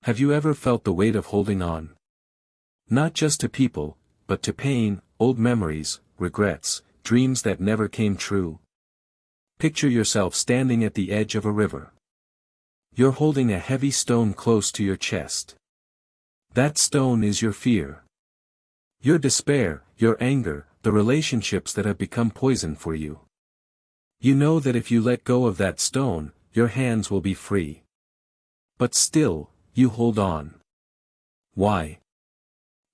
Have you ever felt the weight of holding on? Not just to people, but to pain, old memories, regrets, dreams that never came true. Picture yourself standing at the edge of a river. You're holding a heavy stone close to your chest. That stone is your fear. Your despair, your anger, the relationships that have become poison for you. You know that if you let go of that stone, your hands will be free. But still, you hold on. Why?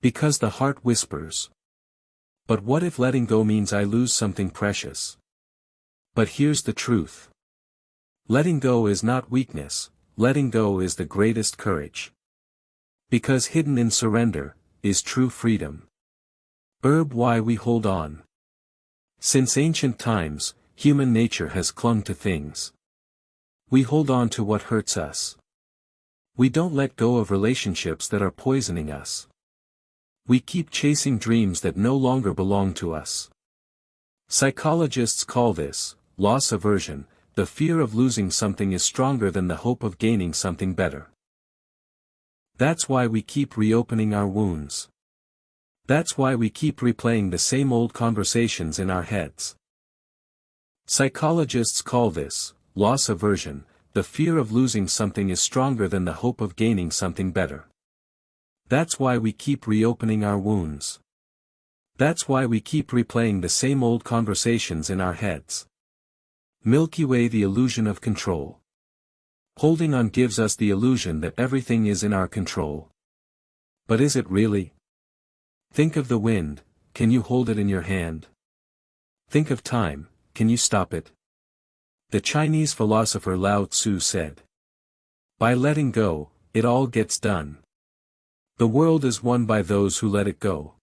Because the heart whispers. But what if letting go means I lose something precious? But here's the truth. Letting go is not weakness, letting go is the greatest courage. Because hidden in surrender, is true freedom. Why we hold on. Since ancient times, human nature has clung to things. We hold on to what hurts us. We don't let go of relationships that are poisoning us. We keep chasing dreams that no longer belong to us. Psychologists call this loss aversion. The fear of losing something is stronger than the hope of gaining something better. That's why we keep reopening our wounds. That's why we keep replaying the same old conversations in our heads. Psychologists call this loss aversion. The fear of losing something is stronger than the hope of gaining something better. That's why we keep reopening our wounds. That's why we keep replaying the same old conversations in our heads. Milky Way, the illusion of control. Holding on gives us the illusion that everything is in our control. But is it really? Think of the wind, can you hold it in your hand? Think of time, can you stop it? The Chinese philosopher Lao Tzu said, "By letting go, it all gets done." The world is won by those who let it go.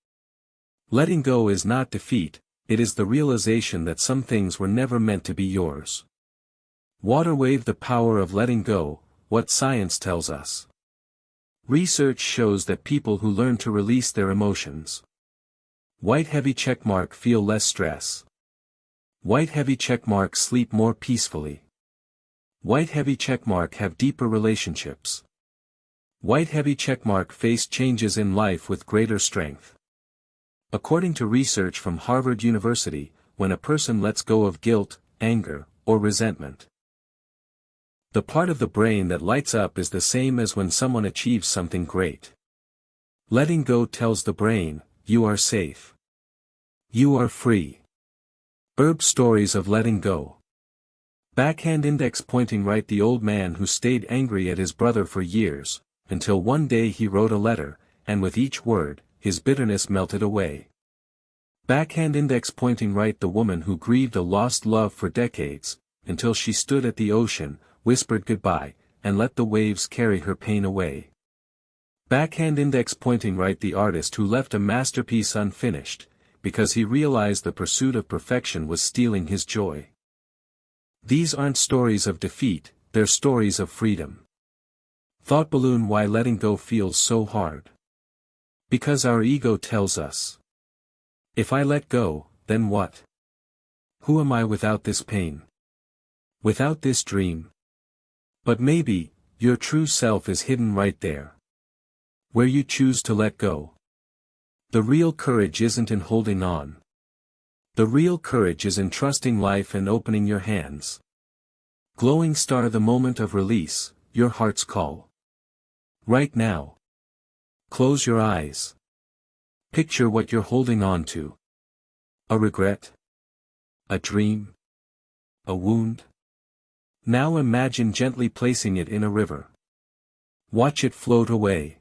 Letting go is not defeat, it is the realization that some things were never meant to be yours. Water wave, the power of letting go, what science tells us. Research shows that people who learn to release their emotions. White heavy checkmark feel less stress. White heavy checkmark sleep more peacefully. White heavy checkmark have deeper relationships. White heavy checkmark face changes in life with greater strength. According to research from Harvard University, when a person lets go of guilt, anger, or resentment, the part of the brain that lights up is the same as when someone achieves something great. Letting go tells the brain, you are safe. You are free. Stories of letting go. Backhand index pointing right, the old man who stayed angry at his brother for years, until one day he wrote a letter, and with each word, his bitterness melted away. Backhand index pointing right, the woman who grieved a lost love for decades, until she stood at the ocean, whispered goodbye, and let the waves carry her pain away. Backhand index pointing right, the artist who left a masterpiece unfinished, because he realized the pursuit of perfection was stealing his joy. These aren't stories of defeat, they're stories of freedom. Thought balloon, why letting go feels so hard? Because our ego tells us, if I let go, then what? Who am I without this pain? Without this dream? But maybe, your true self is hidden right there. Where you choose to let go. The real courage isn't in holding on. The real courage is in trusting life and opening your hands. Glowing star, the moment of release, your heart's call. Right now. Close your eyes. Picture what you're holding on to. A regret? A dream? A wound? Now imagine gently placing it in a river. Watch it float away.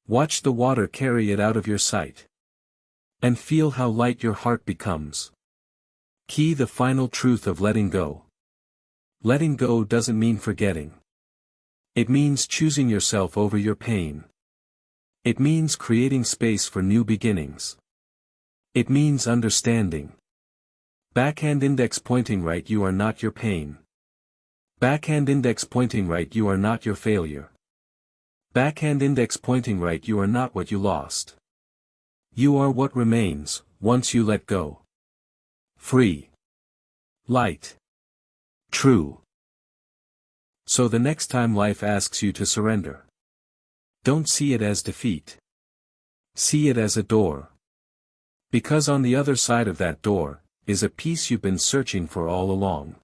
Watch the water carry it out of your sight. And feel how light your heart becomes. Key, the final truth of letting go. Letting go doesn't mean forgetting. It means choosing yourself over your pain. It means creating space for new beginnings. It means understanding. Backhand index pointing right, you are not your pain. Backhand index pointing right, you are not your failure. Backhand index pointing right, you are not what you lost. You are what remains, once you let go. Free. Light. True. So the next time life asks you to surrender, Don't see it as defeat. See it as a door. Because on the other side of that door, is a peace you've been searching for all along.